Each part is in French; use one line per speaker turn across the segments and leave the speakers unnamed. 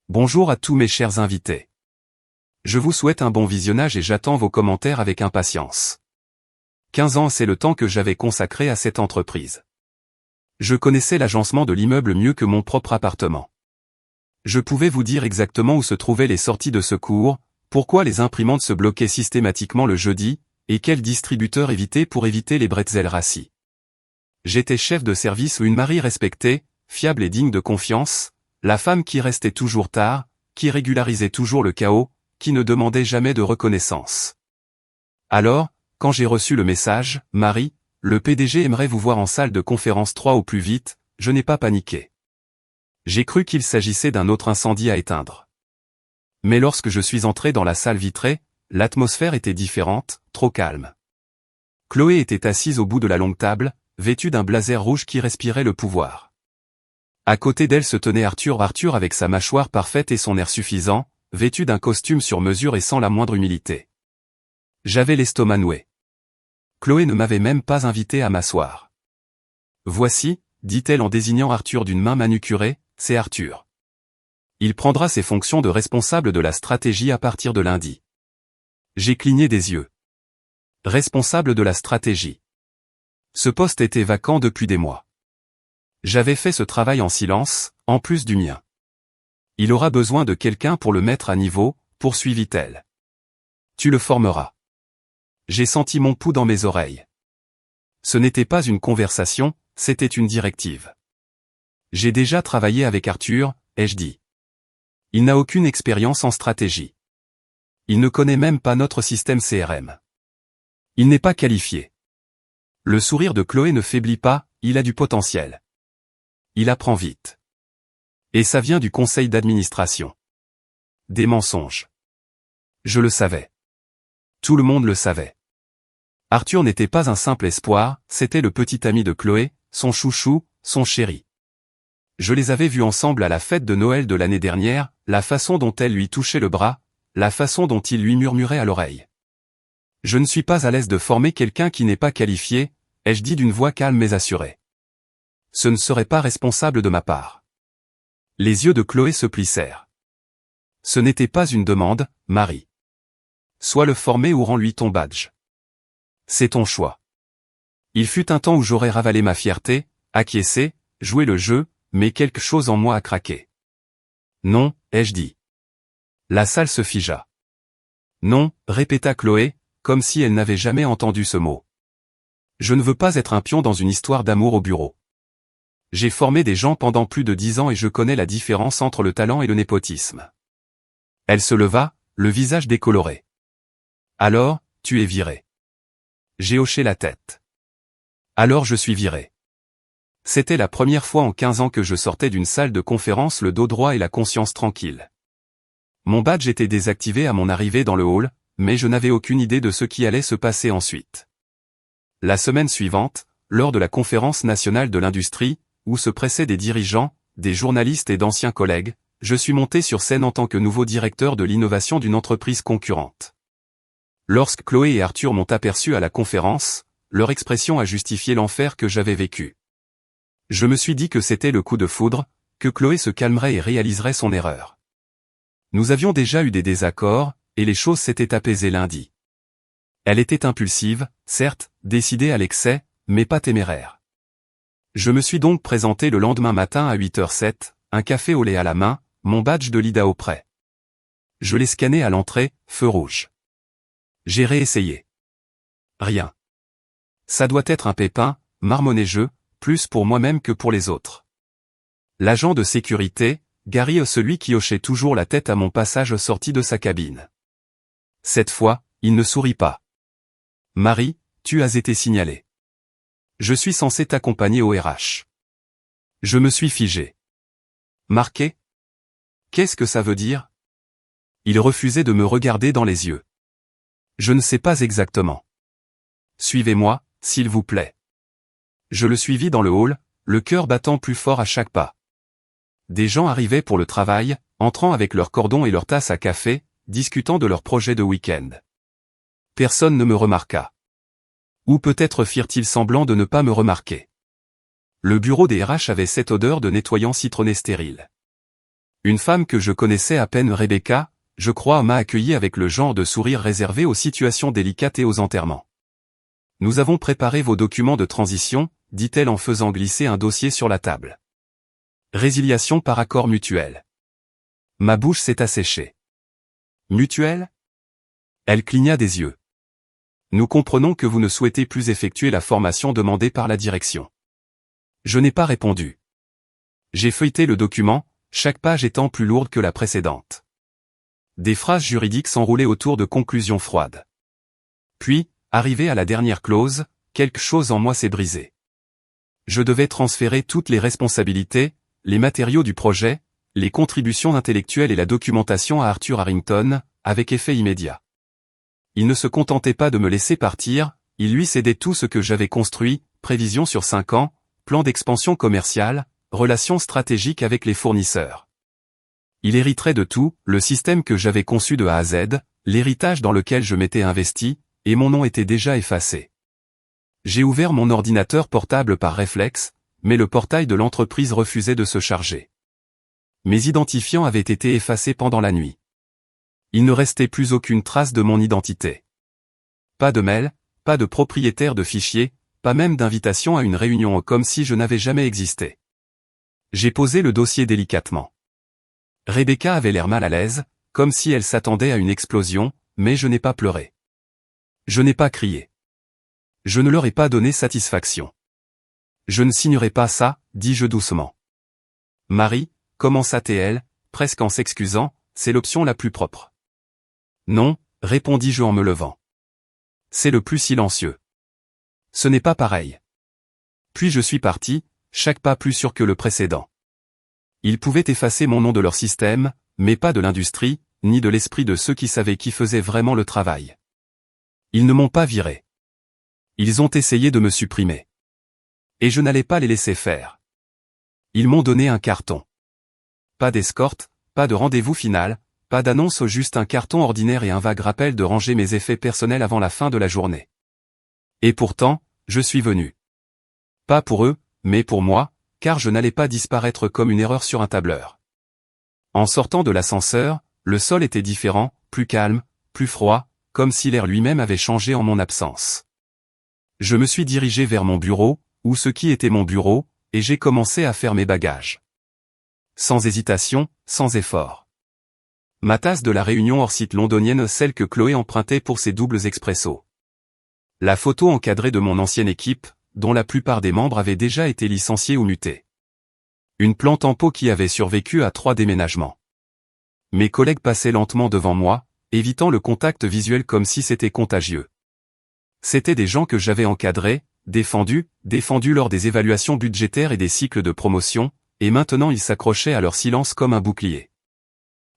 Bonjour à tous mes chers invités. Je vous souhaite un bon visionnage et j'attends vos commentaires avec impatience. 15 ans, c'est le temps que j'avais consacré à cette entreprise. Je connaissais l'agencement de l'immeuble mieux que mon propre appartement. Je pouvais vous dire exactement où se trouvaient les sorties de secours, pourquoi les imprimantes se bloquaient systématiquement le jeudi, et quel distributeur éviter pour éviter les bretzels rassis. J'étais chef de service ou une Marie respectée, fiable et digne de confiance, la femme qui restait toujours tard, qui régularisait toujours le chaos, qui ne demandait jamais de reconnaissance. Alors, quand j'ai reçu le message, Marie, le PDG aimerait vous voir en salle de conférence 3 au plus vite, je n'ai pas paniqué. J'ai cru qu'il s'agissait d'un autre incendie à éteindre. Mais lorsque je suis entré dans la salle vitrée, l'atmosphère était différente, trop calme. Chloé était assise au bout de la longue table, vêtue d'un blazer rouge qui respirait le pouvoir. À côté d'elle se tenait Arthur avec sa mâchoire parfaite et son air suffisant, vêtu d'un costume sur mesure et sans la moindre humilité. J'avais l'estomac noué. Chloé ne m'avait même pas invité à m'asseoir. Voici, dit-elle en désignant Arthur d'une main manucurée, c'est Arthur. Il prendra ses fonctions de responsable de la stratégie à partir de lundi. J'ai cligné des yeux. Responsable de la stratégie. Ce poste était vacant depuis des mois. J'avais fait ce travail en silence, en plus du mien. Il aura besoin de quelqu'un pour le mettre à niveau, poursuivit-elle. Tu le formeras. J'ai senti mon pouls dans mes oreilles. Ce n'était pas une conversation, c'était une directive. J'ai déjà travaillé avec Arthur, ai-je dit. Il n'a aucune expérience en stratégie. Il ne connaît même pas notre système CRM. Il n'est pas qualifié. Le sourire de Chloé ne faiblit pas, il a du potentiel. Il apprend vite. Et ça vient du conseil d'administration. Des mensonges. Je le savais. Tout le monde le savait. Arthur n'était pas un simple espoir, c'était le petit ami de Chloé, son chouchou, son chéri. Je les avais vus ensemble à la fête de Noël de l'année dernière, la façon dont elle lui touchait le bras, la façon dont il lui murmurait à l'oreille. Je ne suis pas à l'aise de former quelqu'un qui n'est pas qualifié, ai-je dit d'une voix calme mais assurée. Ce ne serait pas responsable de ma part. Les yeux de Chloé se plissèrent. Ce n'était pas une demande, Marie. Sois le former ou rends-lui ton badge. C'est ton choix. Il fut un temps où j'aurais ravalé ma fierté, acquiescé, joué le jeu, mais quelque chose en moi a craqué. Non, ai-je dit. La salle se figea. Non, répéta Chloé, comme si elle n'avait jamais entendu ce mot. Je ne veux pas être un pion dans une histoire d'amour au bureau. J'ai formé des gens pendant plus de 10 ans et je connais la différence entre le talent et le népotisme. Elle se leva, le visage décoloré. Alors, tu es viré. J'ai hoché la tête. Alors je suis viré. C'était la première fois en 15 ans que je sortais d'une salle de conférence le dos droit et la conscience tranquille. Mon badge était désactivé à mon arrivée dans le hall, mais je n'avais aucune idée de ce qui allait se passer ensuite. La semaine suivante, lors de la conférence nationale de l'industrie, où se pressaient des dirigeants, des journalistes et d'anciens collègues, je suis monté sur scène en tant que nouveau directeur de l'innovation d'une entreprise concurrente. Lorsque Chloé et Arthur m'ont aperçu à la conférence, leur expression a justifié l'enfer que j'avais vécu. Je me suis dit que c'était le coup de foudre, que Chloé se calmerait et réaliserait son erreur. Nous avions déjà eu des désaccords, et les choses s'étaient apaisées lundi. Elle était impulsive, certes, décidée à l'excès, mais pas téméraire. Je me suis donc présenté le lendemain matin à 8h07, un café au lait à la main, mon badge de leader prêt. Je l'ai scanné à l'entrée, feu rouge. J'ai réessayé. Rien. Ça doit être un pépin, marmonnai-je, plus pour moi-même que pour les autres. L'agent de sécurité, Gary, celui qui hochait toujours la tête à mon passage sorti de sa cabine. Cette fois, il ne sourit pas. Marie, tu as été signalée. Je suis censé t'accompagner au RH. Je me suis figé. Marqué? Qu'est-ce que ça veut dire? Il refusait de me regarder dans les yeux. Je ne sais pas exactement. Suivez-moi, s'il vous plaît. Je le suivis dans le hall, le cœur battant plus fort à chaque pas. Des gens arrivaient pour le travail, entrant avec leurs cordons et leurs tasses à café, discutant de leurs projets de week-end. Personne ne me remarqua. Ou peut-être firent-ils semblant de ne pas me remarquer. Le bureau des RH avait cette odeur de nettoyant citronné stérile. Une femme que je connaissais à peine, Rebecca, je crois, m'a accueilli avec le genre de sourire réservé aux situations délicates et aux enterrements. Nous avons préparé vos documents de transition, dit-elle en faisant glisser un dossier sur la table. Résiliation par accord mutuel. Ma bouche s'est asséchée. Mutuel ? Elle cligna des yeux. Nous comprenons que vous ne souhaitez plus effectuer la formation demandée par la direction. Je n'ai pas répondu. J'ai feuilleté le document, chaque page étant plus lourde que la précédente. Des phrases juridiques s'enroulaient autour de conclusions froides. Puis, arrivé à la dernière clause, quelque chose en moi s'est brisé. Je devais transférer toutes les responsabilités, les matériaux du projet, les contributions intellectuelles et la documentation à Arthur Harrington, avec effet immédiat. Il ne se contentait pas de me laisser partir, il lui cédait tout ce que j'avais construit, prévisions sur 5 ans, plan d'expansion commerciale, relations stratégiques avec les fournisseurs. Il hériterait de tout, le système que j'avais conçu de A à Z, l'héritage dans lequel je m'étais investi, et mon nom était déjà effacé. J'ai ouvert mon ordinateur portable par réflexe, mais le portail de l'entreprise refusait de se charger. Mes identifiants avaient été effacés pendant la nuit. Il ne restait plus aucune trace de mon identité. Pas de mail, pas de propriétaire de fichiers, pas même d'invitation à une réunion, comme si je n'avais jamais existé. J'ai posé le dossier délicatement. Rebecca avait l'air mal à l'aise, comme si elle s'attendait à une explosion, mais je n'ai pas pleuré. Je n'ai pas crié. Je ne leur ai pas donné satisfaction. Je ne signerai pas ça, dis-je doucement. Marie, commença-t-elle, presque en s'excusant, c'est l'option la plus propre. Non, répondis-je en me levant. C'est le plus silencieux. Ce n'est pas pareil. Puis je suis parti, chaque pas plus sûr que le précédent. Ils pouvaient effacer mon nom de leur système, mais pas de l'industrie, ni de l'esprit de ceux qui savaient qui faisait vraiment le travail. Ils ne m'ont pas viré. Ils ont essayé de me supprimer. Et je n'allais pas les laisser faire. Ils m'ont donné un carton. Pas d'escorte, pas de rendez-vous final, pas d'annonce, juste un carton ordinaire et un vague rappel de ranger mes effets personnels avant la fin de la journée. Et pourtant, je suis venu. Pas pour eux, mais pour moi, car je n'allais pas disparaître comme une erreur sur un tableur. En sortant de l'ascenseur, le sol était différent, plus calme, plus froid, comme si l'air lui-même avait changé en mon absence. Je me suis dirigé vers mon bureau, ou ce qui était mon bureau, et j'ai commencé à faire mes bagages. Sans hésitation, sans effort. Ma tasse de la réunion hors site londonienne, celle que Chloé empruntait pour ses doubles expressos. La photo encadrée de mon ancienne équipe, dont la plupart des membres avaient déjà été licenciés ou mutés. Une plante en pot qui avait survécu à 3 déménagements. Mes collègues passaient lentement devant moi, évitant le contact visuel comme si c'était contagieux. C'étaient des gens que j'avais encadrés, défendus lors des évaluations budgétaires et des cycles de promotion, et maintenant ils s'accrochaient à leur silence comme un bouclier.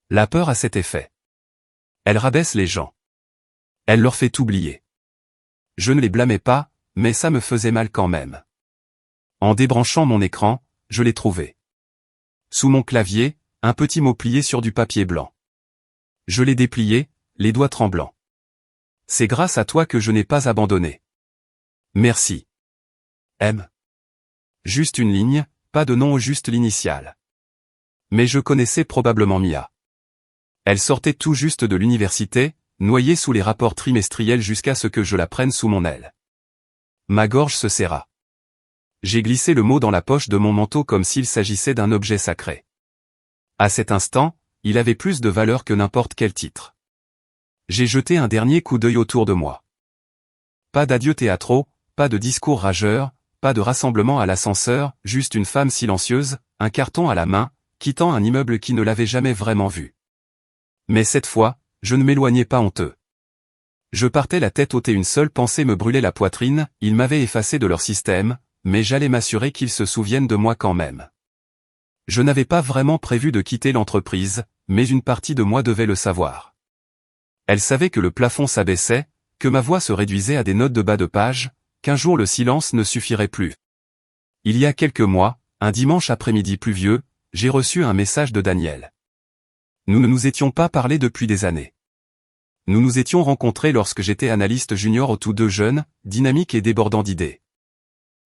La peur a cet effet. Elle rabaisse les gens. Elle leur fait oublier. Je ne les blâmais pas, mais ça me faisait mal quand même. En débranchant mon écran, je l'ai trouvé. Sous mon clavier, un petit mot plié sur du papier blanc. Je l'ai déplié, les doigts tremblants. C'est grâce à toi que je n'ai pas abandonné. Merci. M. Juste une ligne, pas de nom, juste l'initiale. Mais je connaissais probablement Mia. Elle sortait tout juste de l'université, noyée sous les rapports trimestriels jusqu'à ce que je la prenne sous mon aile. Ma gorge se serra. J'ai glissé le mot dans la poche de mon manteau comme s'il s'agissait d'un objet sacré. À cet instant, il avait plus de valeur que n'importe quel titre. J'ai jeté un dernier coup d'œil autour de moi. Pas d'adieux théâtraux, pas de discours rageurs, pas de rassemblement à l'ascenseur, juste une femme silencieuse, un carton à la main, quittant un immeuble qui ne l'avait jamais vraiment vu. Mais cette fois, je ne m'éloignais pas honteux. Je partais la tête haute et une seule pensée me brûlait la poitrine, ils m'avaient effacé de leur système, mais j'allais m'assurer qu'ils se souviennent de moi quand même. Je n'avais pas vraiment prévu de quitter l'entreprise, mais une partie de moi devait le savoir. Elle savait que le plafond s'abaissait, que ma voix se réduisait à des notes de bas de page, qu'un jour le silence ne suffirait plus. Il y a quelques mois, un dimanche après-midi pluvieux, j'ai reçu un message de Daniel. Nous ne nous étions pas parlé depuis des années. Nous nous étions rencontrés lorsque j'étais analyste junior, tous deux jeunes, dynamiques et débordants d'idées.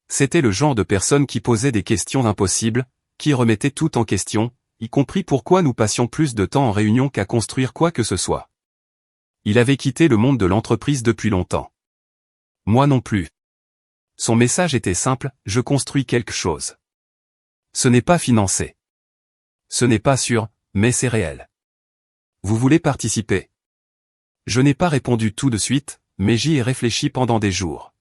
C'était le genre de personne qui posait des questions impossibles, qui remettait tout en question, y compris pourquoi nous passions plus de temps en réunion qu'à construire quoi que ce soit. Il avait quitté le monde de l'entreprise depuis longtemps. Moi non plus. Son message était simple, je construis quelque chose. Ce n'est pas financé. Ce n'est pas sûr, mais c'est réel. Vous voulez participer? Je n'ai pas répondu tout de suite, mais j'y ai réfléchi pendant des jours.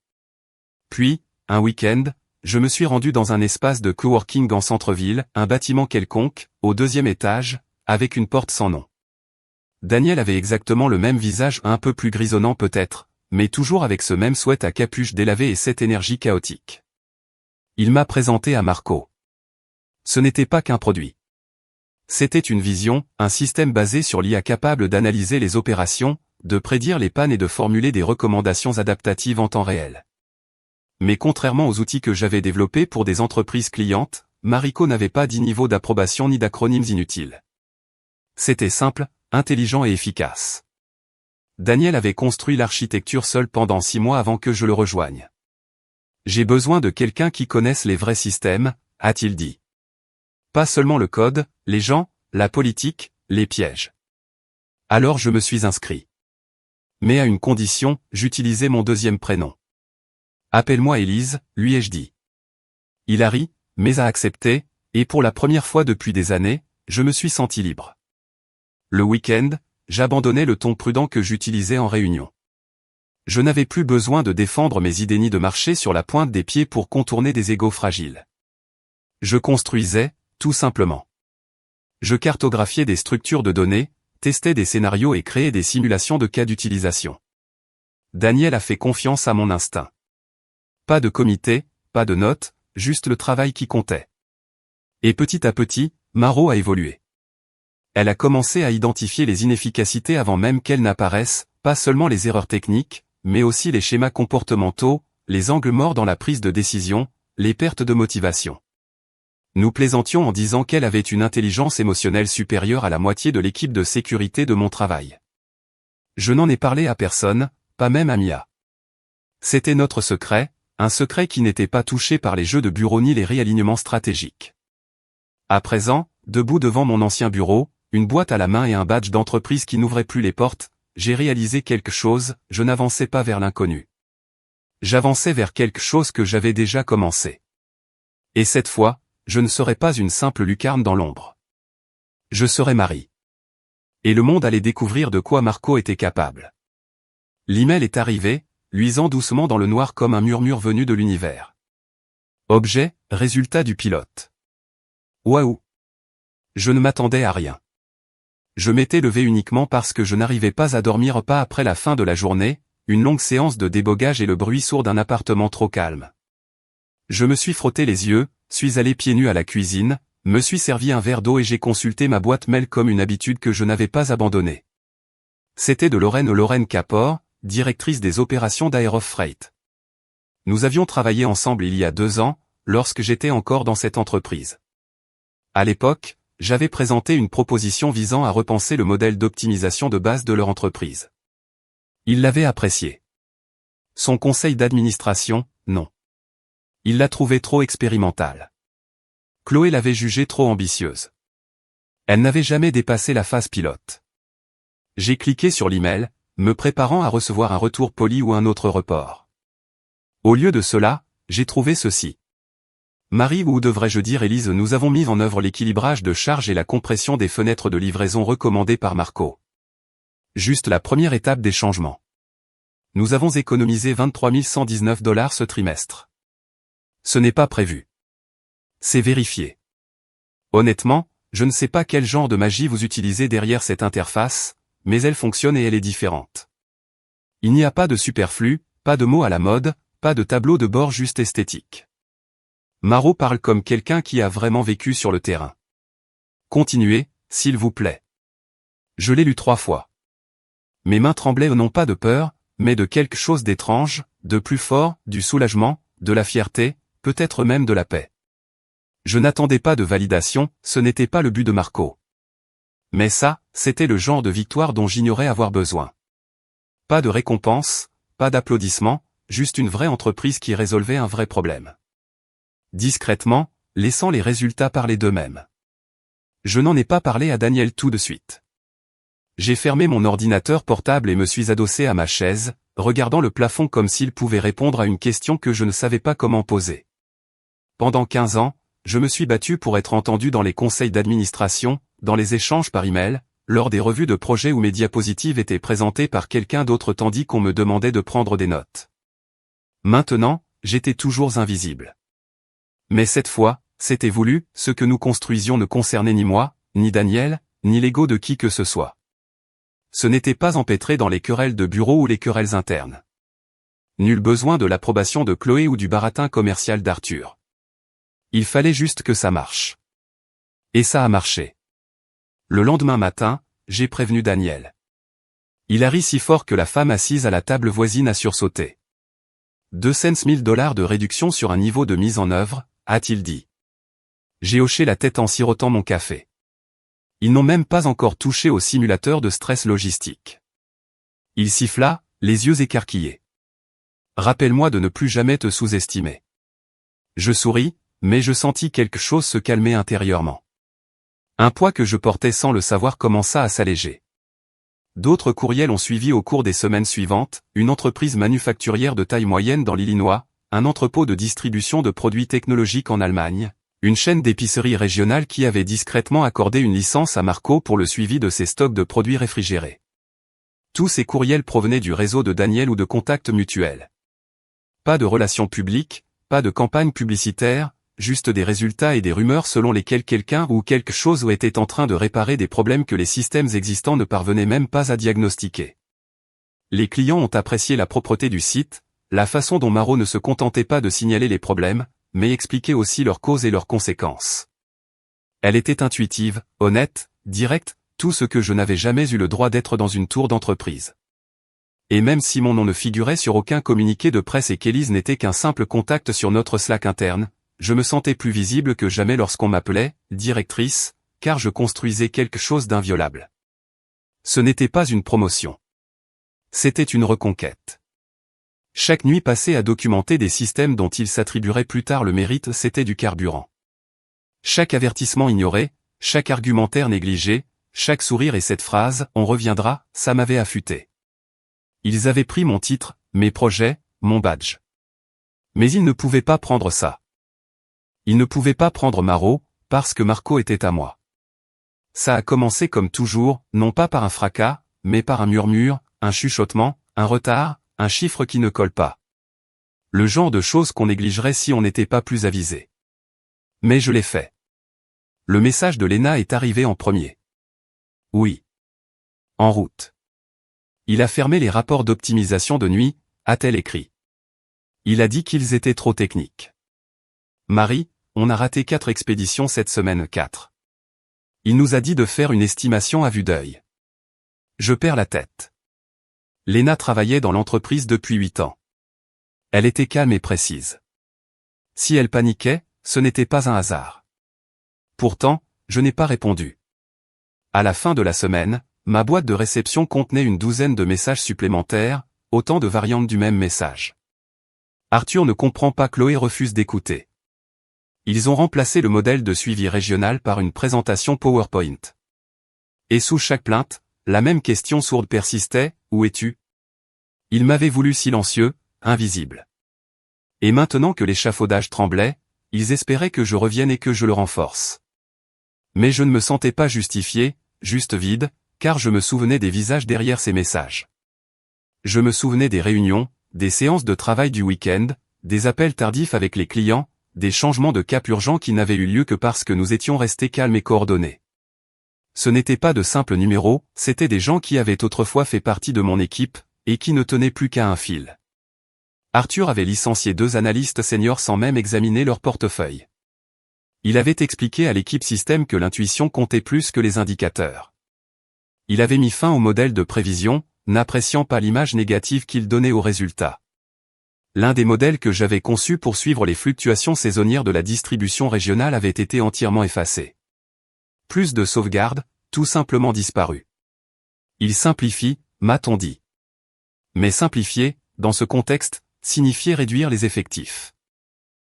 Puis, un week-end, je me suis rendu dans un espace de coworking en centre-ville, un bâtiment quelconque, au 2e étage, avec une porte sans nom. Daniel avait exactement le même visage, un peu plus grisonnant peut-être, mais toujours avec ce même sweat à capuche délavée et cette énergie chaotique. Il m'a présenté à Marco. Ce n'était pas qu'un produit. C'était une vision, un système basé sur l'IA capable d'analyser les opérations, de prédire les pannes et de formuler des recommandations adaptatives en temps réel. Mais contrairement aux outils que j'avais développés pour des entreprises clientes, Marico n'avait pas de niveau d'approbation ni d'acronymes inutiles. C'était simple, intelligent et efficace. Daniel avait construit l'architecture seul pendant 6 mois avant que je le rejoigne. J'ai besoin de quelqu'un qui connaisse les vrais systèmes, a-t-il dit. Pas seulement le code, les gens, la politique, les pièges. Alors je me suis inscrit. Mais à une condition, j'utilisais mon 2e prénom. Appelle-moi Élise, lui ai-je dit. Il a ri, mais a accepté, et pour la première fois depuis des années, je me suis senti libre. Le week-end, j'abandonnais le ton prudent que j'utilisais en réunion. Je n'avais plus besoin de défendre mes idées ni de marcher sur la pointe des pieds pour contourner des égos fragiles. Je construisais, tout simplement. Je cartographiais des structures de données, testais des scénarios et créais des simulations de cas d'utilisation. Daniel a fait confiance à mon instinct. Pas de comité, pas de notes, juste le travail qui comptait. Et petit à petit, Maro a évolué. Elle a commencé à identifier les inefficacités avant même qu'elles n'apparaissent, pas seulement les erreurs techniques, mais aussi les schémas comportementaux, les angles morts dans la prise de décision, les pertes de motivation. Nous plaisantions en disant qu'elle avait une intelligence émotionnelle supérieure à la moitié de l'équipe de sécurité de mon travail. Je n'en ai parlé à personne, pas même à Mia. C'était notre secret, un secret qui n'était pas touché par les jeux de bureau ni les réalignements stratégiques. À présent, debout devant mon ancien bureau, une boîte à la main et un badge d'entreprise qui n'ouvrait plus les portes, j'ai réalisé quelque chose, je n'avançais pas vers l'inconnu. J'avançais vers quelque chose que j'avais déjà commencé. Et cette fois, je ne serais pas une simple lucarne dans l'ombre. Je serais Marie. Et le monde allait découvrir de quoi Marco était capable. L'email est arrivé, luisant doucement dans le noir comme un murmure venu de l'univers. Objet, résultat du pilote. Waouh! Je ne m'attendais à rien. Je m'étais levé uniquement parce que je n'arrivais pas à dormir pas après la fin de la journée, une longue séance de débogage et le bruit sourd d'un appartement trop calme. Je me suis frotté les yeux, suis allé pieds nus à la cuisine, me suis servi un verre d'eau et j'ai consulté ma boîte mail comme une habitude que je n'avais pas abandonnée. C'était de Lorraine Capor, directrice des opérations d'Aerof Freight. Nous avions travaillé ensemble il y a 2 ans, lorsque j'étais encore dans cette entreprise. À l'époque, j'avais présenté une proposition visant à repenser le modèle d'optimisation de base de leur entreprise. Il l'avait apprécié. Son conseil d'administration, non. Il l'a trouvée trop expérimentale. Chloé l'avait jugée trop ambitieuse. Elle n'avait jamais dépassé la phase pilote. J'ai cliqué sur l'email, me préparant à recevoir un retour poli ou un autre report. Au lieu de cela, j'ai trouvé ceci. Marie ou devrais-je dire Élise, nous avons mis en œuvre l'équilibrage de charge et la compression des fenêtres de livraison recommandées par Marco. Juste la première étape des changements. Nous avons économisé 23 119 $ ce trimestre. Ce n'est pas prévu. C'est vérifié. Honnêtement, je ne sais pas quel genre de magie vous utilisez derrière cette interface, mais elle fonctionne et elle est différente. Il n'y a pas de superflu, pas de mots à la mode, pas de tableau de bord juste esthétique. Maro parle comme quelqu'un qui a vraiment vécu sur le terrain. Continuez, s'il vous plaît. Je l'ai lu 3 fois. Mes mains tremblaient non pas de peur, mais de quelque chose d'étrange, de plus fort, du soulagement, de la fierté, peut-être même de la paix. Je n'attendais pas de validation, ce n'était pas le but de Marco. Mais ça, c'était le genre de victoire dont j'ignorais avoir besoin. Pas de récompense, pas d'applaudissements, juste une vraie entreprise qui résolvait un vrai problème. Discrètement, laissant les résultats parler d'eux-mêmes. Je n'en ai pas parlé à Daniel tout de suite. J'ai fermé mon ordinateur portable et me suis adossé à ma chaise, regardant le plafond comme s'il pouvait répondre à une question que je ne savais pas comment poser. Pendant 15 ans, je me suis battu pour être entendu dans les conseils d'administration, dans les échanges par email, lors des revues de projet où mes diapositives étaient présentées par quelqu'un d'autre tandis qu'on me demandait de prendre des notes. Maintenant, j'étais toujours invisible. Mais cette fois, c'était voulu, ce que nous construisions ne concernait ni moi, ni Daniel, ni l'ego de qui que ce soit. Ce n'était pas empêtré dans les querelles de bureau ou les querelles internes. Nul besoin de l'approbation de Chloé ou du baratin commercial d'Arthur. Il fallait juste que ça marche. Et ça a marché. Le lendemain matin, j'ai prévenu Daniel. Il a ri si fort que la femme assise à la table voisine a sursauté. 200 000 $ de réduction sur un niveau de mise en œuvre, a-t-il dit. J'ai hoché la tête en sirotant mon café. Ils n'ont même pas encore touché au simulateur de stress logistique. Il siffla, les yeux écarquillés. Rappelle-moi de ne plus jamais te sous-estimer. Je souris, mais je sentis quelque chose se calmer intérieurement. Un poids que je portais sans le savoir commença à s'alléger. D'autres courriels ont suivi au cours des semaines suivantes, une entreprise manufacturière de taille moyenne dans l'Illinois, un entrepôt de distribution de produits technologiques en Allemagne, une chaîne d'épicerie régionale qui avait discrètement accordé une licence à Marco pour le suivi de ses stocks de produits réfrigérés. Tous ces courriels provenaient du réseau de Daniel ou de contacts mutuels. Pas de relations publiques, pas de campagne publicitaire, juste des résultats et des rumeurs selon lesquels quelqu'un ou quelque chose était en train de réparer des problèmes que les systèmes existants ne parvenaient même pas à diagnostiquer. Les clients ont apprécié la propreté du site, la façon dont Maro ne se contentait pas de signaler les problèmes, mais expliquait aussi leurs causes et leurs conséquences. Elle était intuitive, honnête, directe, tout ce que je n'avais jamais eu le droit d'être dans une tour d'entreprise. Et même si mon nom ne figurait sur aucun communiqué de presse et qu'Élise n'était qu'un simple contact sur notre Slack interne, je me sentais plus visible que jamais lorsqu'on m'appelait « directrice », car je construisais quelque chose d'inviolable. Ce n'était pas une promotion. C'était une reconquête. Chaque nuit passée à documenter des systèmes dont il s'attribuerait plus tard le mérite, c'était du carburant. Chaque avertissement ignoré, chaque argumentaire négligé, chaque sourire et cette phrase « on reviendra », ça m'avait affûté. Ils avaient pris mon titre, mes projets, mon badge. Mais ils ne pouvaient pas prendre ça. Ils ne pouvaient pas prendre Maro, parce que Marco était à moi. Ça a commencé comme toujours, non pas par un fracas, mais par un murmure, un chuchotement, un retard, un chiffre qui ne colle pas. Le genre de choses qu'on négligerait si on n'était pas plus avisé. Mais je l'ai fait. Le message de Lena est arrivé en premier. Oui. En route. Il a fermé les rapports d'optimisation de nuit, a-t-elle écrit. Il a dit qu'ils étaient trop techniques. Marie, on a raté 4 expéditions cette semaine 4. Il nous a dit de faire une estimation à vue d'œil. Je perds la tête. Lena travaillait dans l'entreprise depuis 8 ans. Elle était calme et précise. Si elle paniquait, ce n'était pas un hasard. Pourtant, je n'ai pas répondu. À la fin de la semaine, ma boîte de réception contenait une douzaine de messages supplémentaires, autant de variantes du même message. Arthur ne comprend pas, Chloé refuse d'écouter. Ils ont remplacé le modèle de suivi régional par une présentation PowerPoint. Et sous chaque plainte, la même question sourde persistait, où es-tu? Il m'avait voulu silencieux, invisible. Et maintenant que l'échafaudage tremblait, ils espéraient que je revienne et que je le renforce. Mais je ne me sentais pas justifié, juste vide, car je me souvenais des visages derrière ces messages. Je me souvenais des réunions, des séances de travail du week-end, des appels tardifs avec les clients, des changements de cap urgents qui n'avaient eu lieu que parce que nous étions restés calmes et coordonnés. Ce n'étaient pas de simples numéros, c'étaient des gens qui avaient autrefois fait partie de mon équipe, et qui ne tenaient plus qu'à un fil. Arthur avait licencié 2 analystes seniors sans même examiner leur portefeuille. Il avait expliqué à l'équipe système que l'intuition comptait plus que les indicateurs. Il avait mis fin au modèle de prévision, n'appréciant pas l'image négative qu'il donnait aux résultats. L'un des modèles que j'avais conçus pour suivre les fluctuations saisonnières de la distribution régionale avait été entièrement effacé. Plus de sauvegarde, tout simplement disparu. Il simplifie, m'a-t-on dit. Mais simplifier, dans ce contexte, signifiait réduire les effectifs.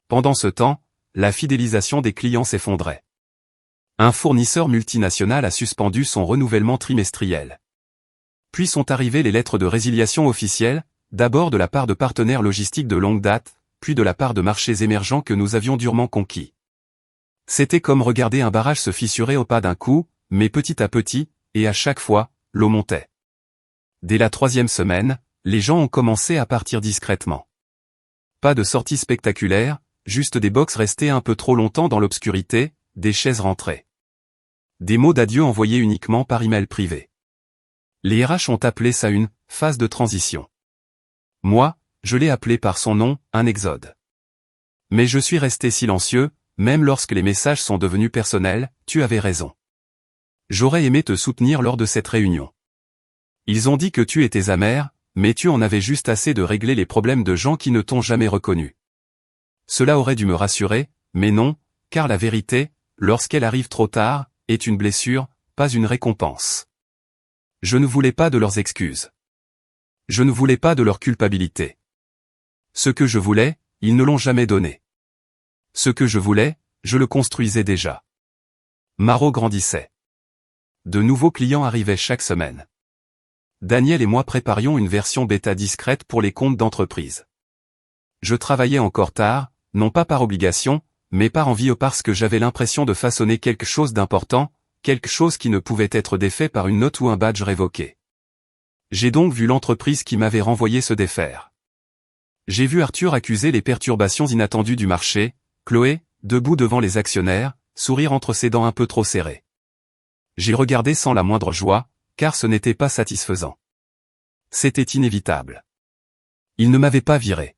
Pendant ce temps, la fidélisation des clients s'effondrait. Un fournisseur multinational a suspendu son renouvellement trimestriel. Puis sont arrivées les lettres de résiliation officielles, d'abord de la part de partenaires logistiques de longue date, puis de la part de marchés émergents que nous avions durement conquis. C'était comme regarder un barrage se fissurer au pas d'un coup, mais petit à petit, et à chaque fois, l'eau montait. Dès la 3e semaine, les gens ont commencé à partir discrètement. Pas de sortie spectaculaire, juste des box restés un peu trop longtemps dans l'obscurité, des chaises rentrées. Des mots d'adieu envoyés uniquement par email privé. Les RH ont appelé ça une « phase de transition ». Moi, je l'ai appelé par son nom, un exode. Mais je suis resté silencieux, même lorsque les messages sont devenus personnels, tu avais raison. J'aurais aimé te soutenir lors de cette réunion. Ils ont dit que tu étais amer, mais tu en avais juste assez de régler les problèmes de gens qui ne t'ont jamais reconnu. Cela aurait dû me rassurer, mais non, car la vérité, lorsqu'elle arrive trop tard, est une blessure, pas une récompense. Je ne voulais pas de leurs excuses. Je ne voulais pas de leur culpabilité. Ce que je voulais, ils ne l'ont jamais donné. Ce que je voulais, je le construisais déjà. Maro grandissait. De nouveaux clients arrivaient chaque semaine. Daniel et moi préparions une version bêta discrète pour les comptes d'entreprise. Je travaillais encore tard, non pas par obligation, mais par envie ou parce que j'avais l'impression de façonner quelque chose d'important, quelque chose qui ne pouvait être défait par une note ou un badge révoqué. J'ai donc vu l'entreprise qui m'avait renvoyé se défaire. J'ai vu Arthur accuser les perturbations inattendues du marché, Chloé, debout devant les actionnaires, sourire entre ses dents un peu trop serrées. J'ai regardé sans la moindre joie, car ce n'était pas satisfaisant. C'était inévitable. Ils ne m'avaient pas viré.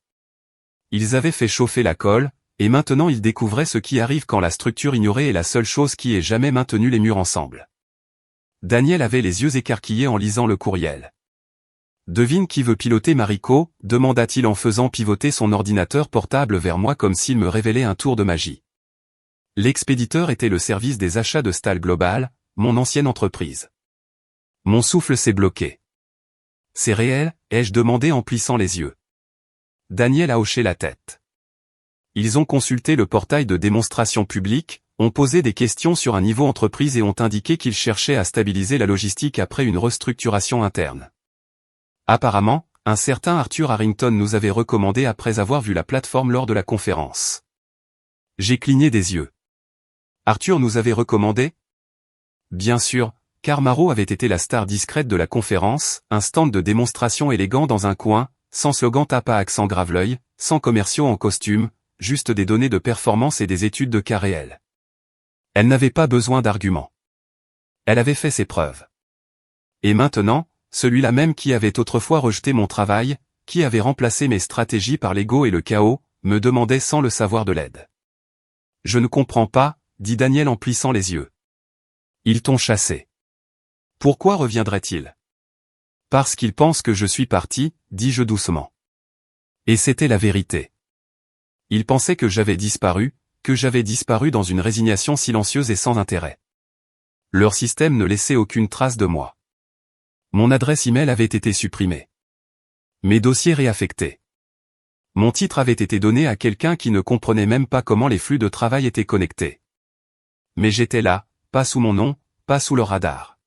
Ils avaient fait chauffer la colle, et maintenant ils découvraient ce qui arrive quand la structure ignorée est la seule chose qui ait jamais maintenu les murs ensemble. Daniel avait les yeux écarquillés en lisant le courriel. « Devine qui veut piloter Mariko ?» demanda-t-il en faisant pivoter son ordinateur portable vers moi comme s'il me révélait un tour de magie. L'expéditeur était le service des achats de Stahl Global, mon ancienne entreprise. Mon souffle s'est bloqué. « C'est réel ?» ai-je demandé en plissant les yeux. Daniel a hoché la tête. Ils ont consulté le portail de démonstration publique, ont posé des questions sur un niveau entreprise et ont indiqué qu'ils cherchaient à stabiliser la logistique après une restructuration interne. Apparemment, un certain Arthur Harrington nous avait recommandé après avoir vu la plateforme lors de la conférence. J'ai cligné des yeux. Arthur nous avait recommandé ? Bien sûr, car Maro avait été la star discrète de la conférence, un stand de démonstration élégant dans un coin, sans slogan tape à accent grave-l'œil, sans commerciaux en costume, juste des données de performance et des études de cas réels. Elle n'avait pas besoin d'arguments. Elle avait fait ses preuves. Et maintenant, celui-là même qui avait autrefois rejeté mon travail, qui avait remplacé mes stratégies par l'ego et le chaos, me demandait sans le savoir de l'aide. « Je ne comprends pas », dit Daniel en plissant les yeux. « Ils t'ont chassé. Pourquoi reviendrait-il ? » « Parce qu'ils pensent que je suis parti, dis-je doucement. Et c'était la vérité. Ils pensaient que j'avais disparu dans une résignation silencieuse et sans intérêt. Leur système ne laissait aucune trace de moi. Mon adresse email avait été supprimée. Mes dossiers réaffectés. Mon titre avait été donné à quelqu'un qui ne comprenait même pas comment les flux de travail étaient connectés. Mais j'étais là, pas sous mon nom, pas sous leur radar.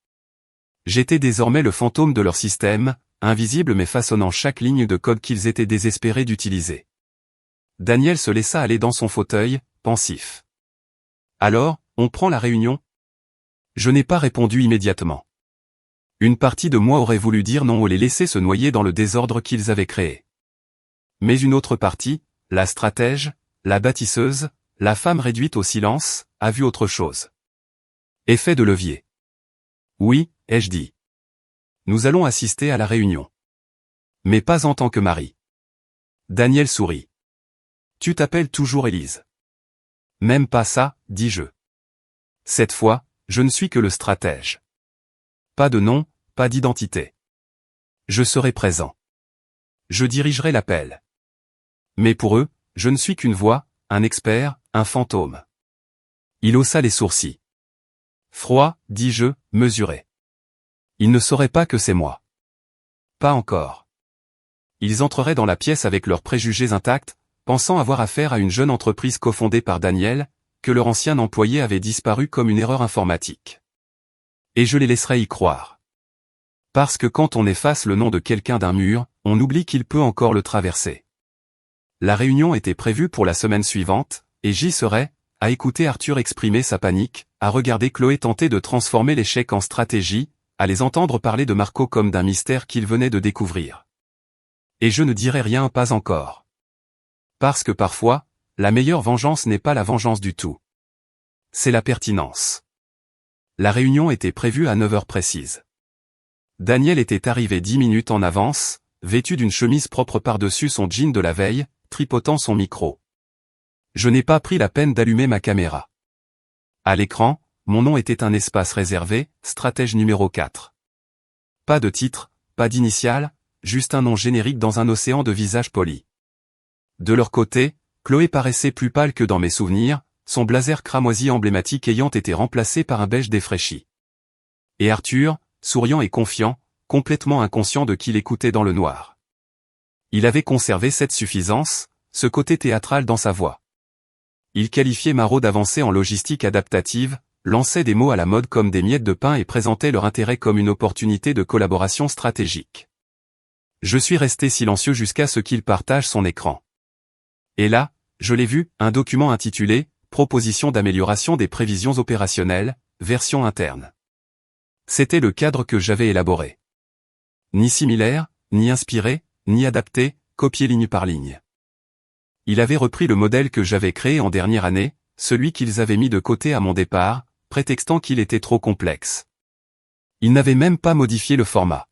J'étais désormais le fantôme de leur système, invisible mais façonnant chaque ligne de code qu'ils étaient désespérés d'utiliser. Daniel se laissa aller dans son fauteuil, pensif. « Alors, on prend la réunion ?» Je n'ai pas répondu immédiatement. Une partie de moi aurait voulu dire non ou les laisser se noyer dans le désordre qu'ils avaient créé. Mais une autre partie, la stratège, la bâtisseuse, la femme réduite au silence, a vu autre chose. Effet de levier. Oui, ai-je dit. Nous allons assister à la réunion. Mais pas en tant que mari. Daniel sourit. Tu t'appelles toujours Élise. Même pas ça, dis-je. Cette fois, je ne suis que le stratège. Pas de nom, pas d'identité. Je serai présent. Je dirigerai l'appel. Mais pour eux, je ne suis qu'une voix, un expert, un fantôme. Il haussa les sourcils. Froid, dis-je, mesuré. Ils ne sauraient pas que c'est moi. Pas encore. Ils entreraient dans la pièce avec leurs préjugés intacts, pensant avoir affaire à une jeune entreprise cofondée par Daniel, que leur ancien employé avait disparu comme une erreur informatique. Et je les laisserai y croire. Parce que quand on efface le nom de quelqu'un d'un mur, on oublie qu'il peut encore le traverser. La réunion était prévue pour la semaine suivante, et j'y serais, à écouter Arthur exprimer sa panique, à regarder Chloé tenter de transformer l'échec en stratégie, à les entendre parler de Marco comme d'un mystère qu'il venait de découvrir. Et je ne dirai rien, pas encore. Parce que parfois, la meilleure vengeance n'est pas la vengeance du tout. C'est la pertinence. La réunion était prévue à 9 heures précises. Daniel était arrivé 10 minutes en avance, vêtu d'une chemise propre par-dessus son jean de la veille, tripotant son micro. Je n'ai pas pris la peine d'allumer ma caméra. À l'écran, mon nom était un espace réservé, stratège numéro 4. Pas de titre, pas d'initiale, juste un nom générique dans un océan de visages polis. De leur côté, Chloé paraissait plus pâle que dans mes souvenirs, son blazer cramoisi emblématique ayant été remplacé par un beige défraîchi. Et Arthur, souriant et confiant, complètement inconscient de qui l'écoutait dans le noir. Il avait conservé cette suffisance, ce côté théâtral dans sa voix. Il qualifiait Marot d'avancée en logistique adaptative, lançait des mots à la mode comme des miettes de pain et présentait leur intérêt comme une opportunité de collaboration stratégique. Je suis resté silencieux jusqu'à ce qu'il partage son écran. Et là, je l'ai vu, un document intitulé « Proposition d'amélioration des prévisions opérationnelles, version interne ». C'était le cadre que j'avais élaboré. Ni similaire, ni inspiré, ni adapté, copié ligne par ligne. Il avait repris le modèle que j'avais créé en dernière année, celui qu'ils avaient mis de côté à mon départ, prétextant qu'il était trop complexe. Il n'avait même pas modifié le format.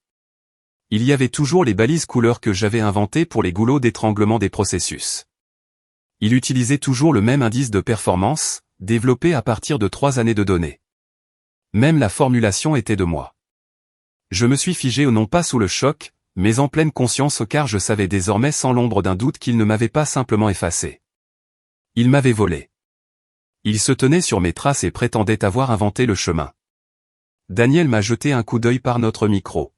Il y avait toujours les balises couleurs que j'avais inventées pour les goulots d'étranglement des processus. Il utilisait toujours le même indice de performance, développé à partir de 3 années de données. Même la formulation était de moi. Je me suis figé non pas sous le choc, mais en pleine conscience car je savais désormais sans l'ombre d'un doute qu'il ne m'avait pas simplement effacé. Il m'avait volé. Il se tenait sur mes traces et prétendait avoir inventé le chemin. Daniel m'a jeté un coup d'œil par notre micro.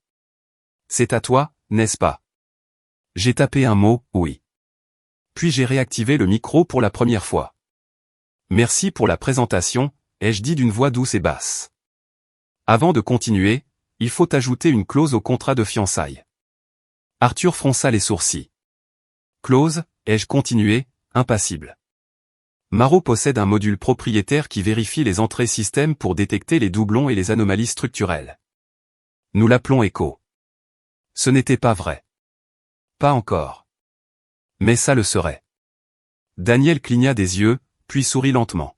C'est à toi, n'est-ce pas? J'ai tapé un mot, oui. Puis j'ai réactivé le micro pour la première fois. Merci pour la présentation, ai-je dit d'une voix douce et basse. Avant de continuer, il faut ajouter une clause au contrat de fiançailles. Arthur fronça les sourcils. Clause, ai-je continué, impassible. Marot possède un module propriétaire qui vérifie les entrées système pour détecter les doublons et les anomalies structurelles. Nous l'appelons Echo. Ce n'était pas vrai. Pas encore. Mais ça le serait. Daniel cligna des yeux, puis sourit lentement.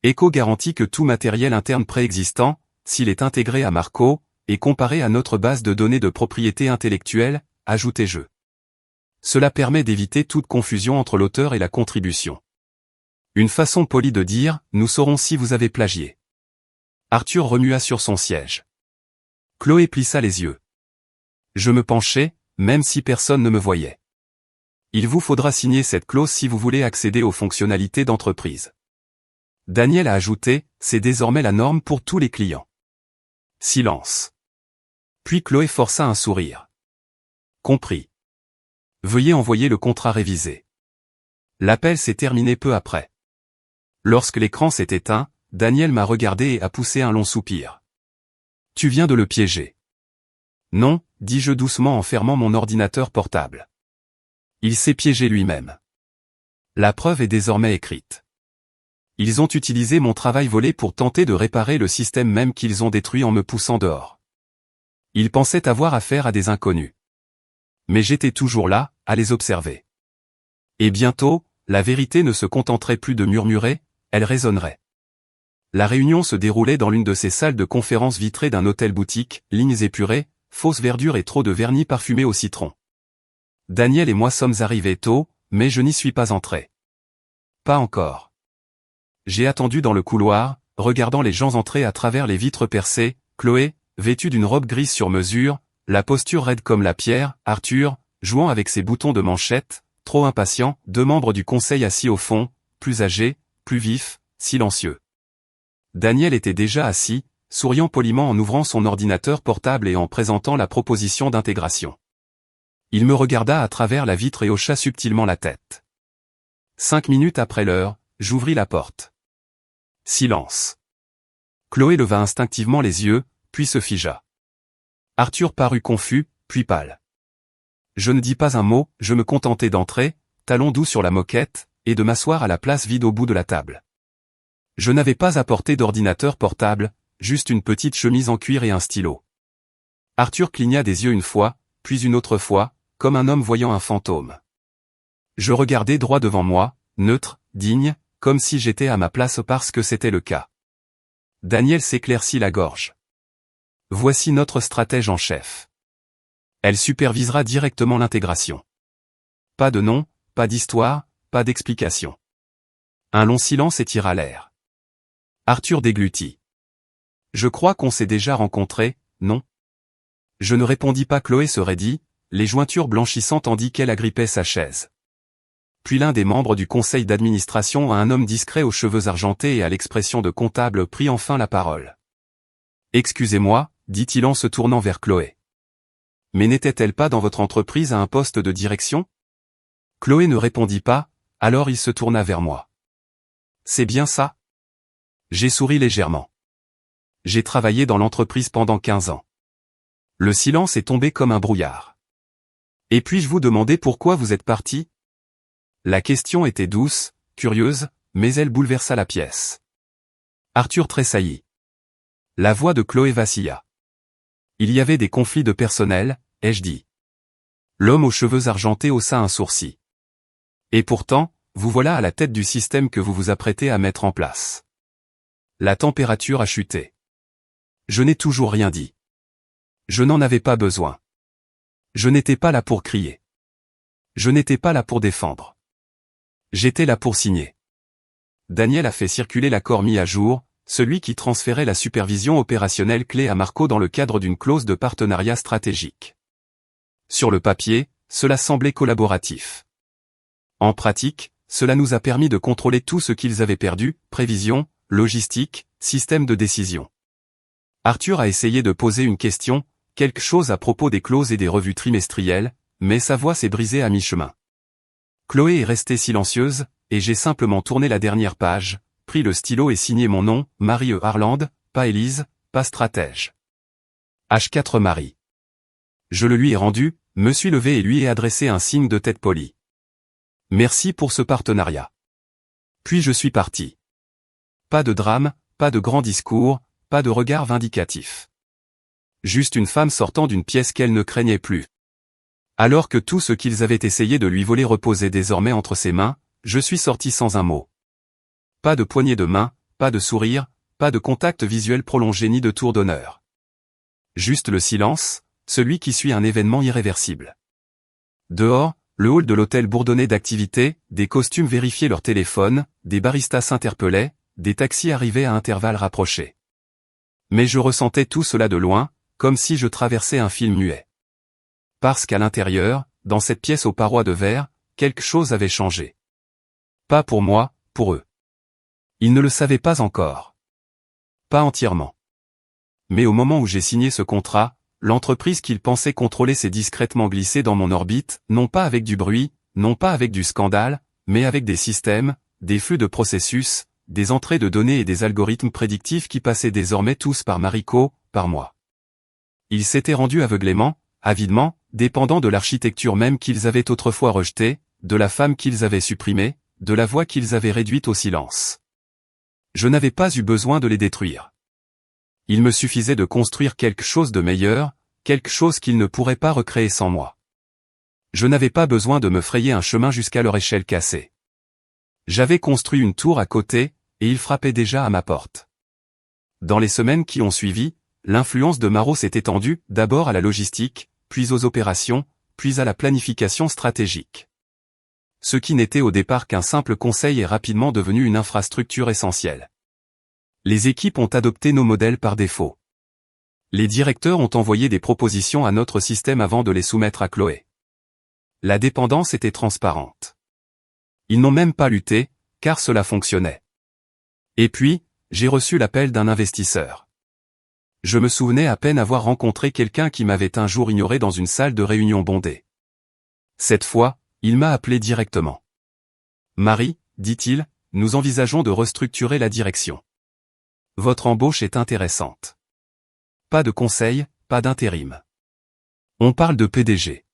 Echo garantit que tout matériel interne préexistant, s'il est intégré à Marco, est comparé à notre base de données de propriété intellectuelle, ajoutai-je. Cela permet d'éviter toute confusion entre l'auteur et la contribution. Une façon polie de dire, nous saurons si vous avez plagié. Arthur remua sur son siège. Chloé plissa les yeux. Je me penchai, même si personne ne me voyait. Il vous faudra signer cette clause si vous voulez accéder aux fonctionnalités d'entreprise. Daniel a ajouté, c'est désormais la norme pour tous les clients. Silence. Puis Chloé força un sourire. Compris. Veuillez envoyer le contrat révisé. L'appel s'est terminé peu après. Lorsque l'écran s'est éteint, Daniel m'a regardé et a poussé un long soupir. Tu viens de le piéger. Non, dis-je doucement en fermant mon ordinateur portable. Il s'est piégé lui-même. La preuve est désormais écrite. Ils ont utilisé mon travail volé pour tenter de réparer le système même qu'ils ont détruit en me poussant dehors. Ils pensaient avoir affaire à des inconnus. Mais j'étais toujours là, à les observer. Et bientôt, la vérité ne se contenterait plus de murmurer, elle résonnerait. La réunion se déroulait dans l'une de ces salles de conférence vitrées d'un hôtel-boutique, lignes épurées, fausse verdure et trop de vernis parfumé au citron. Daniel et moi sommes arrivés tôt, mais je n'y suis pas entré. Pas encore. J'ai attendu dans le couloir, regardant les gens entrer à travers les vitres percées, Chloé, vêtue d'une robe grise sur mesure, la posture raide comme la pierre, Arthur, jouant avec ses boutons de manchette, trop impatient, 2 membres du conseil assis au fond, plus âgés, plus vifs, silencieux. Daniel était déjà assis, souriant poliment en ouvrant son ordinateur portable et en présentant la proposition d'intégration. Il me regarda à travers la vitre et hocha subtilement la tête. 5 minutes après l'heure, j'ouvris la porte. Silence. Chloé leva instinctivement les yeux, puis se figea. Arthur parut confus, puis pâle. Je ne dis pas un mot, je me contentais d'entrer, talon doux sur la moquette, et de m'asseoir à la place vide au bout de la table. Je n'avais pas apporté d'ordinateur portable, juste une petite chemise en cuir et un stylo. Arthur cligna des yeux une fois, puis une autre fois, comme un homme voyant un fantôme. Je regardais droit devant moi, neutre, digne, comme si j'étais à ma place parce que c'était le cas. Daniel s'éclaircit la gorge. Voici notre stratège en chef. Elle supervisera directement l'intégration. Pas de nom, pas d'histoire, pas d'explication. Un long silence étira l'air. Arthur déglutit. Je crois qu'on s'est déjà rencontrés, non? Je ne répondis pas. Chloé se raidit, les jointures blanchissant tandis qu'elle agrippait sa chaise. Puis l'un des membres du conseil d'administration, un homme discret aux cheveux argentés et à l'expression de comptable, prit enfin la parole. Excusez-moi, dit-il en se tournant vers Chloé. Mais n'était-elle pas dans votre entreprise à un poste de direction? Chloé ne répondit pas, alors il se tourna vers moi. C'est bien ça? J'ai souri légèrement. J'ai travaillé dans l'entreprise pendant 15 ans. Le silence est tombé comme un brouillard. Et puis-je vous demander pourquoi vous êtes parti? La question était douce, curieuse, mais elle bouleversa la pièce. Arthur tressaillit. La voix de Chloé vacilla. Il y avait des conflits de personnel, ai-je dit. L'homme aux cheveux argentés haussa un sourcil. Et pourtant, vous voilà à la tête du système que vous vous apprêtez à mettre en place. La température a chuté. Je n'ai toujours rien dit. Je n'en avais pas besoin. Je n'étais pas là pour crier. Je n'étais pas là pour défendre. J'étais là pour signer. Daniel a fait circuler l'accord mis à jour, celui qui transférait la supervision opérationnelle clé à Marco dans le cadre d'une clause de partenariat stratégique. Sur le papier, cela semblait collaboratif. En pratique, cela nous a permis de contrôler tout ce qu'ils avaient perdu, prévision, logistique, système de décision. Arthur a essayé de poser une question, quelque chose à propos des clauses et des revues trimestrielles, mais sa voix s'est brisée à mi-chemin. Chloé est restée silencieuse, et j'ai simplement tourné la dernière page, pris le stylo et signé mon nom, Marie E. Harland, pas Élise, pas stratège. H4 Marie. Je le lui ai rendu, me suis levé et lui ai adressé un signe de tête poli. Merci pour ce partenariat. Puis je suis parti. Pas de drame, pas de grand discours, pas de regard vindicatif. Juste une femme sortant d'une pièce qu'elle ne craignait plus. Alors que tout ce qu'ils avaient essayé de lui voler reposait désormais entre ses mains, je suis sorti sans un mot. Pas de poignée de main, pas de sourire, pas de contact visuel prolongé ni de tour d'honneur. Juste le silence, celui qui suit un événement irréversible. Dehors, le hall de l'hôtel bourdonnait d'activités, des costumes vérifiaient leur téléphone, des baristas s'interpellaient, des taxis arrivaient à intervalles rapprochés. Mais je ressentais tout cela de loin, comme si je traversais un film muet. Parce qu'à l'intérieur, dans cette pièce aux parois de verre, quelque chose avait changé. Pas pour moi, pour eux. Ils ne le savaient pas encore. Pas entièrement. Mais au moment où j'ai signé ce contrat, l'entreprise qu'ils pensaient contrôler s'est discrètement glissée dans mon orbite, non pas avec du bruit, non pas avec du scandale, mais avec des systèmes, des flux de processus, des entrées de données et des algorithmes prédictifs qui passaient désormais tous par Mariko, par moi. Ils s'étaient rendus aveuglément, avidement, dépendant de l'architecture même qu'ils avaient autrefois rejetée, de la femme qu'ils avaient supprimée, de la voix qu'ils avaient réduite au silence. Je n'avais pas eu besoin de les détruire. Il me suffisait de construire quelque chose de meilleur, quelque chose qu'ils ne pourraient pas recréer sans moi. Je n'avais pas besoin de me frayer un chemin jusqu'à leur échelle cassée. J'avais construit une tour à côté, et ils frappaient déjà à ma porte. Dans les semaines qui ont suivi, l'influence de Maro s'est étendue, d'abord à la logistique, puis aux opérations, puis à la planification stratégique. Ce qui n'était au départ qu'un simple conseil est rapidement devenu une infrastructure essentielle. Les équipes ont adopté nos modèles par défaut. Les directeurs ont envoyé des propositions à notre système avant de les soumettre à Chloé. La dépendance était transparente. Ils n'ont même pas lutté, car cela fonctionnait. Et puis, j'ai reçu l'appel d'un investisseur. Je me souvenais à peine avoir rencontré quelqu'un qui m'avait un jour ignoré dans une salle de réunion bondée. Cette fois, il m'a appelé directement. Marie, dit-il, nous envisageons de restructurer la direction. Votre embauche est intéressante. Pas de conseil, pas d'intérim. On parle de PDG.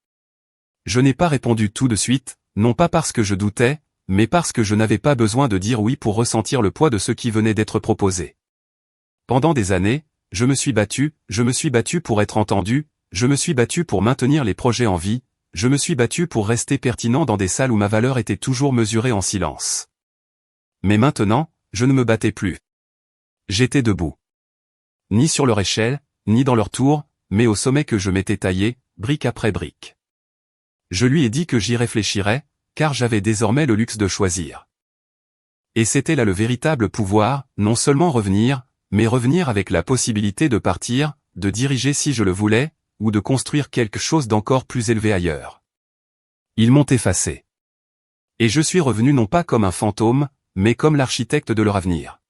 Je n'ai pas répondu tout de suite, non pas parce que je doutais, mais parce que je n'avais pas besoin de dire oui pour ressentir le poids de ce qui venait d'être proposé. Pendant des années, je me suis battu pour être entendu, je me suis battu pour maintenir les projets en vie, je me suis battu pour rester pertinent dans des salles où ma valeur était toujours mesurée en silence. Mais maintenant, je ne me battais plus. J'étais debout. Ni sur leur échelle, ni dans leur tour, mais au sommet que je m'étais taillé, brique après brique. Je lui ai dit que j'y réfléchirais, car j'avais désormais le luxe de choisir. Et c'était là le véritable pouvoir, non seulement revenir, mais revenir avec la possibilité de partir, de diriger si je le voulais, ou de construire quelque chose d'encore plus élevé ailleurs. Ils m'ont effacé. Et je suis revenu non pas comme un fantôme, mais comme l'architecte de leur avenir.